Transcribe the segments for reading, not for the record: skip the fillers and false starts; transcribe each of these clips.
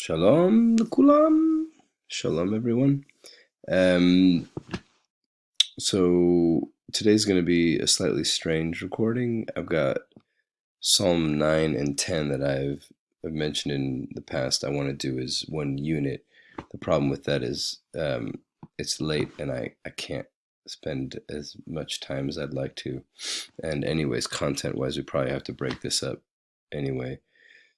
Shalom lekulam. Shalom everyone. Um, so today's going to be a slightly strange recording. I've got Psalm 9 and 10 that I've mentioned in the past I want to do as one unit. The problem with that is it's late and I can't spend as much time as I'd like to. And anyways, content-wise, we probably have to break this up anyway.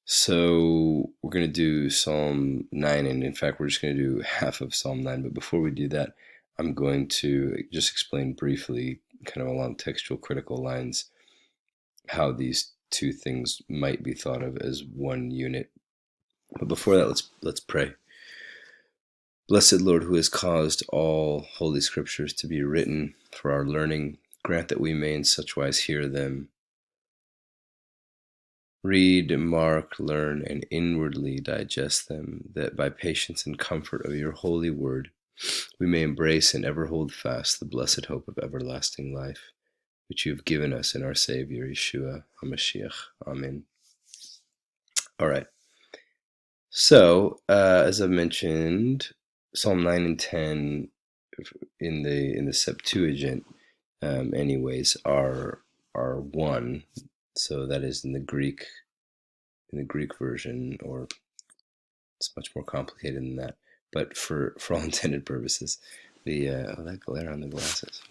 So we're going to do Psalm 9, and in fact, we're just going to do half of Psalm 9. But before we do that, I'm going to just explain briefly, kind of along textual critical lines, how these two things might be thought of as one unit. But before that, let's pray. Blessed Lord, who has caused all holy scriptures to be written for our learning, grant that we may in such wise hear them, read, mark, learn, and inwardly digest them, that by patience and comfort of your holy word we may embrace and ever hold fast the blessed hope of everlasting life, which you have given us in our Savior, Yeshua HaMashiach. Amen. All right. So, as I mentioned, Psalm 9 and 10 in the Septuagint, anyways, are one. So that is in the Greek version, or it's much more complicated than that. But for all intended purposes, that glare on the glasses.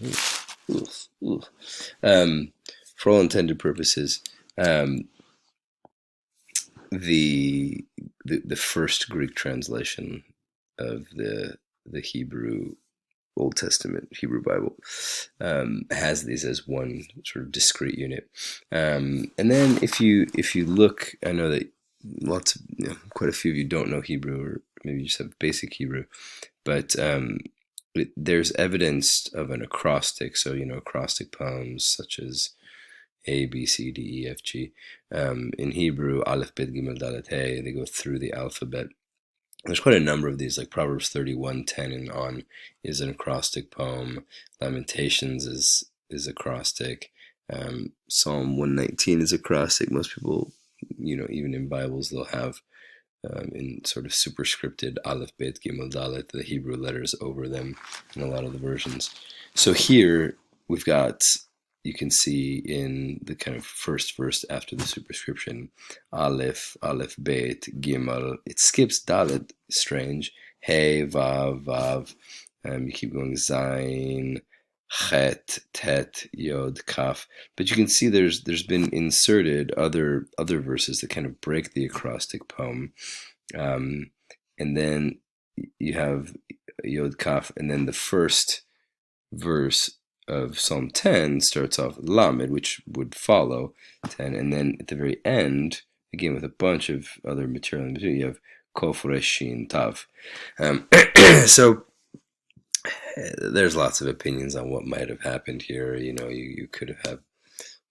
Ooh. For all intended purposes, the first Greek translation of the Hebrew Old Testament Hebrew Bible has these as one sort of discrete unit. And then if you look, I know that quite a few of you don't know Hebrew, or maybe you just have basic Hebrew, but there's evidence of an acrostic. So acrostic poems such as A, B, C, D, E, F, G. In Hebrew, Aleph, Bet, Gimel, Dalet, Hey, they go through the alphabet. There's quite a number of these, like Proverbs 31:10 and on is an acrostic poem. Lamentations is acrostic. Psalm 119 is acrostic. Most people, even in Bibles, they'll have in sort of superscripted Aleph, Bet, Gimel, Dalet, the Hebrew letters over them in a lot of the versions. So here we've got, you can see in the kind of first verse after the superscription, Aleph, Bet, Gimel. It skips Dalet, strange. Hey, Vav, Vav. You keep going, Zain, Chet, Tet, Yod, Kaf. But you can see there's been inserted other verses that kind of break the acrostic poem. And then you have Yod, Kaf, and then the first verse of Psalm 10 starts off Lamed, which would follow 10, and then at the very end, again with a bunch of other material in between, you have Kof, Resh, Shin, Tav. So there's lots of opinions on what might have happened here. You could have had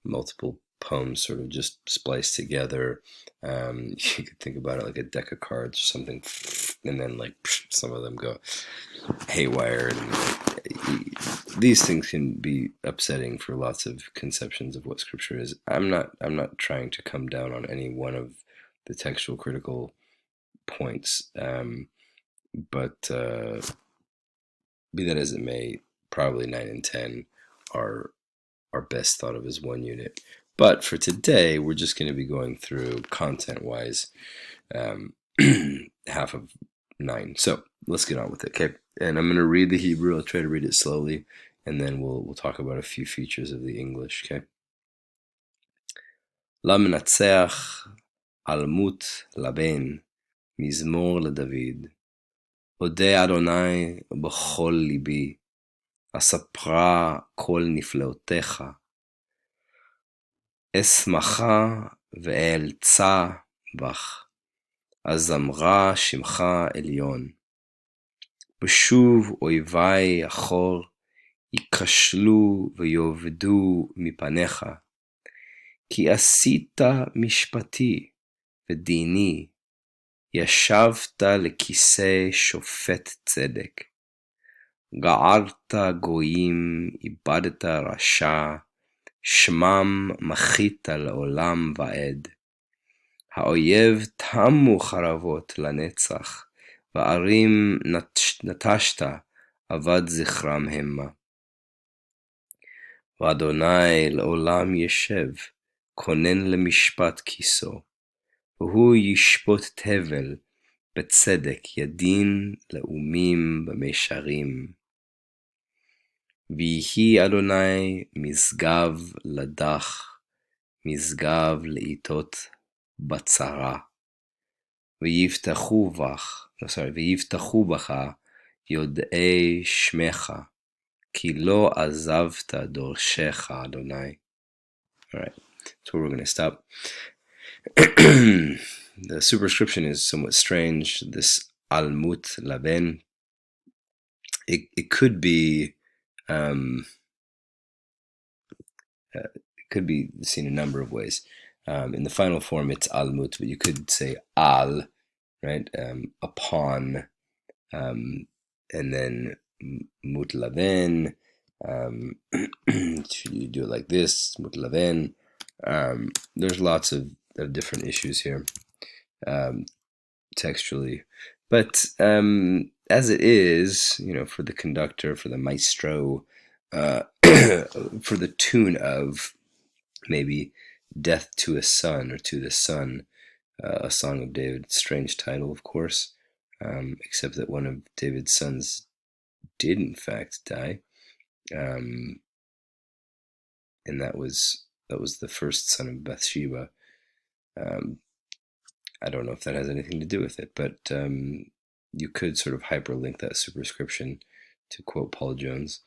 multiple poems sort of just spliced together. You could think about it like a deck of cards or something, and then like some of them go haywire. And these things can be upsetting for lots of conceptions of what Scripture is. I'm not trying to come down on any one of the textual critical points, but be that as it may, probably 9 and 10 are best thought of as one unit. But for today, we're just going to be going through content-wise half of 9. So let's get on with it, okay? And I'm going to read the Hebrew. I'll try to read it slowly, and then we'll talk about a few features of the English, okay? למנצח אלמות לבן, מזמור לדוד. אודה אדוני בכל ליבי, אספרה כל נפלאותיך. אשמחה ואלצה בך, אזמרה שמך עליון. בשוב אויבי אחור, ייכשלו ויאבדו מפניך. כי עשית משפטי ודיני, ישבת לכיסא שופט צדק. גערת גויים, איבדת רשע, שמם מחית לעולם ועד. האויב תמו חרבות לנצח, וערים נטשת, אבד זכרם המה. ואדוני לעולם ישב, כונן למשפט כיסו, והוא ישפוט תבל, בצדק ידין לאומים במישרים. ויהי אדוני משגב לדח, משגב לעיתות בצרה. ויבטחו בך יודעי שמך, כי לא עזבת דורשך אדוני. All right, so we're going to stop. The superscription is somewhat strange. This Almut Laben, it could be seen a number of ways. In the final form, it's Almut, but you could say Al, right? Upon, and then Mutlaven. You do it like this, Mutlaven. There's lots of different issues here, textually, but as it is, for the conductor, for the maestro, for the tune of maybe Death to a Son or To the Son, a Song of David. Strange title, of course, except that one of David's sons did in fact die, and that was the first son of Bathsheba. I don't know if that has anything to do with it, but you could sort of hyperlink that superscription, to quote Paul Jones.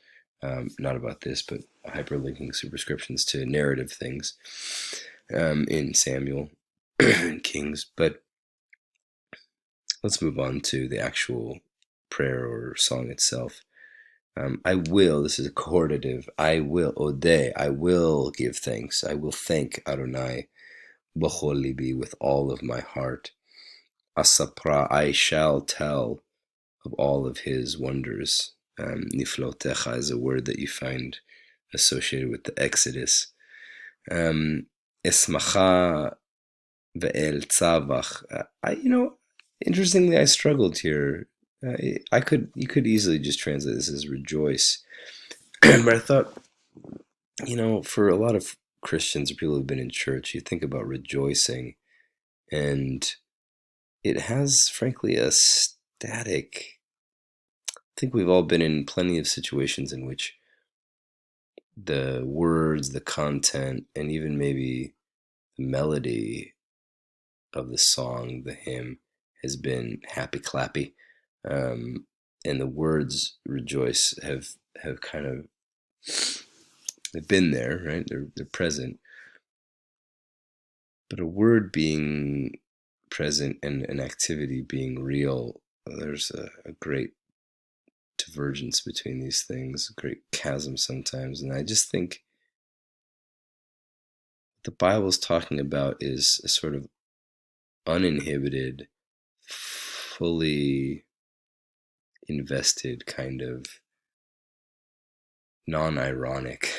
Not about this, but hyperlinking superscriptions to narrative things in Samuel and Kings. But let's move on to the actual prayer or song itself. This is a cohortative, I will give thanks. I will thank Adonai b'chol libi, with all of my heart. Asapra, I shall tell of all of his wonders. Niflotecha is a word that you find associated with the Exodus. Esmacha ve'el tzavach. Interestingly, I struggled here. You could easily just translate this as rejoice, but I thought, for a lot of Christians or people who've been in church, you think about rejoicing, and it has, frankly, a static. I think we've all been in plenty of situations in which the words, the content, and even maybe the melody of the song, the hymn, has been happy clappy, and the words rejoice have kind of, they've been there, right? They're present, but a word being present and an activity being real, there's a great divergence between these things, a great chasm sometimes. And I just think what the Bible's talking about is a sort of uninhibited, fully invested kind of non-ironic,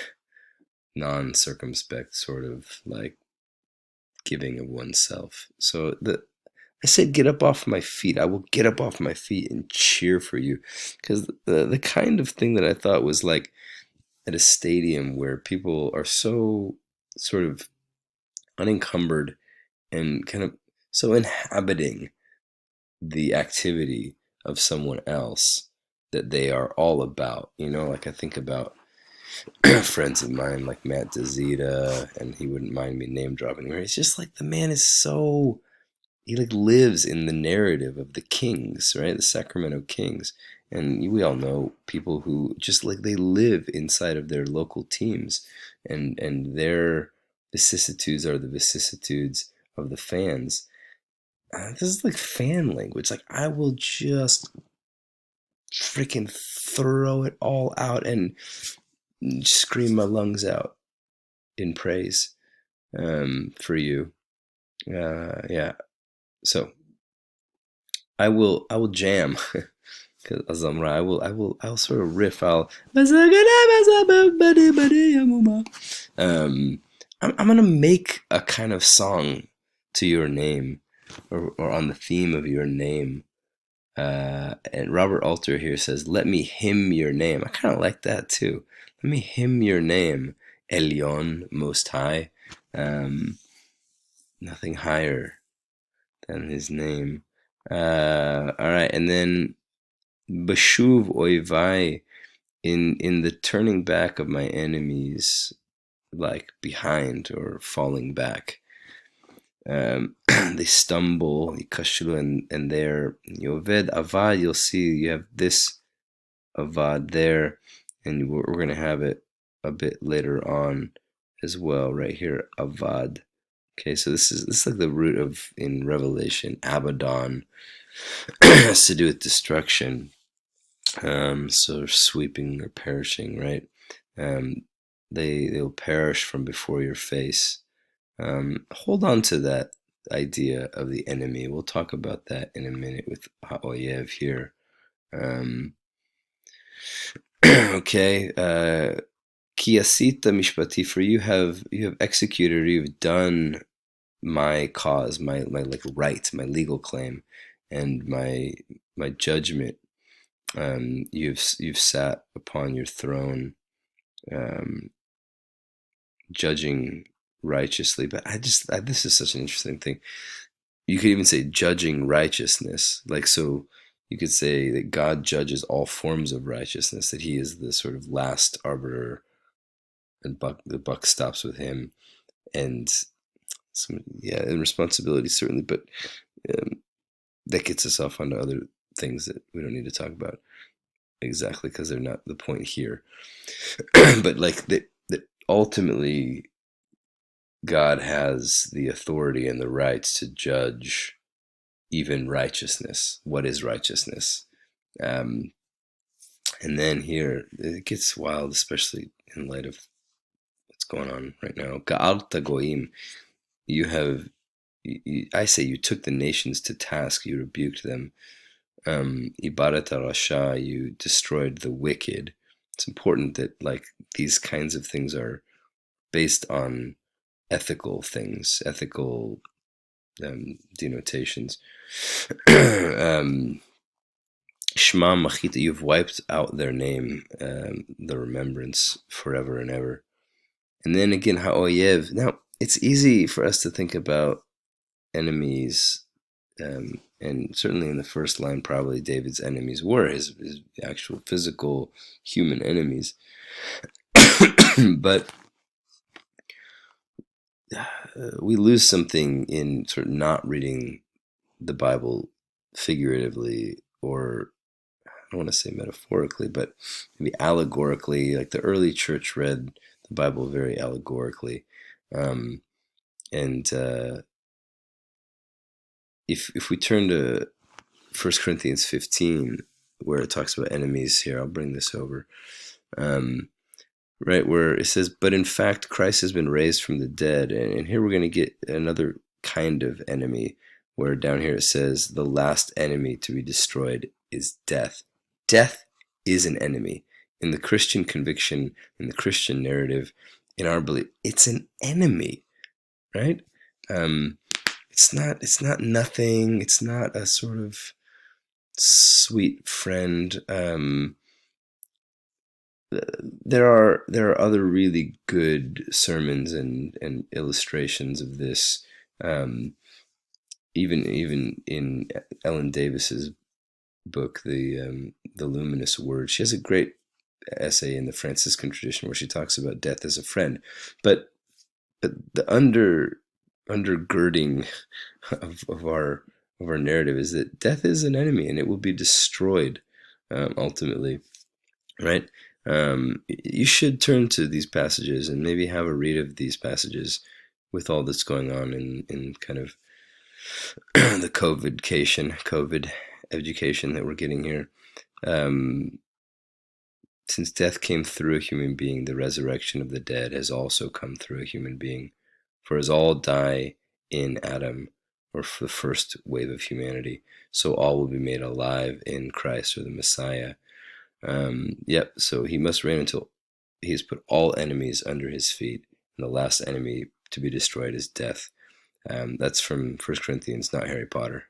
non-circumspect sort of like giving of oneself. So I said, get up off my feet. I will get up off my feet and cheer for you. Because the kind of thing that I thought was like at a stadium where people are so sort of unencumbered and kind of so inhabiting the activity of someone else that they are all about. Like I think about friends of mine like Matt DeZita, and he wouldn't mind me name dropping where it's just like the man is so, he like lives in the narrative of the Kings, right? The Sacramento Kings. And we all know people who just like they live inside of their local teams, and their vicissitudes are the vicissitudes of the fans. This is like fan language. Like, I will just freaking throw it all out and scream my lungs out in praise for you. Yeah. So I will jam. I'll sort of riff. I'm gonna make a kind of song to your name, or on the theme of your name. And Robert Alter here says, "Let me hymn your name." I kind of like that too. Let me hymn your name, Elyon, Most High. Um, Nothing higher than his name. All right, and then Bashuv Oivai, in the turning back of my enemies, like behind or falling back. They stumble, and there, Yoved Avad, you'll see you have this Avad there, and we're going to have it a bit later on as well, right here, Avad. Okay, so this is like the root of, in Revelation, Abaddon. Has to do with destruction. So sweeping or perishing, right? Um, they'll perish from before your face. Hold on to that idea of the enemy. We'll talk about that in a minute with Ha'oyev here. Okay. Kiasita mishpati, for you have executed, or you've done my cause, my like right, my legal claim, and my judgment. You've sat upon your throne, um, judging righteously. But this is such an interesting thing. You could even say judging righteousness, like, so you could say that God judges all forms of righteousness, that he is the sort of last arbiter, and the buck stops with him, and and responsibility certainly, but um, that gets us off onto other things that we don't need to talk about exactly, because they're not the point here. But like that ultimately God has the authority and the rights to judge even righteousness. What is righteousness? Um, and then here it gets wild, especially in light of what's going on right now. Ga'alta goim, you have, I say, you took the nations to task, you rebuked them. Ibarat Rasha, you destroyed the wicked. It's important that like these kinds of things are based on ethical things, ethical denotations. Shema Machita, you've wiped out their name, the remembrance, forever and ever. And then again, Ha'oyev. Now, it's easy for us to think about enemies, and certainly in the first line, probably David's enemies were his actual physical human enemies. But we lose something in sort of not reading the Bible figuratively, or I don't want to say metaphorically, but maybe allegorically. Like the early church read the Bible very allegorically. And if we turn to 1 Corinthians 15, where it talks about enemies here, I'll bring this over. Right, where it says, "But in fact, Christ has been raised from the dead." And here we're going to get another kind of enemy, where down here it says, "The last enemy to be destroyed is death." Death is an enemy. In the Christian conviction, in the Christian narrative, in our belief, it's an enemy, right? It's not nothing. It's not a sort of sweet friend. There are other really good sermons and illustrations of this. Even in Ellen Davis's book, the Luminous Word, she has a great essay in the Franciscan tradition where she talks about death as a friend. But the undergirding of our narrative is that death is an enemy, and it will be destroyed ultimately, right? You should turn to these passages and maybe have a read of these passages with all that's going on in kind of the COVID education that we're getting here. Since death came through a human being, the resurrection of the dead has also come through a human being. For as all die in Adam, or for the first wave of humanity, so all will be made alive in Christ, or the Messiah. So he must reign until he has put all enemies under his feet, and the last enemy to be destroyed is death. That's from First Corinthians, not Harry Potter.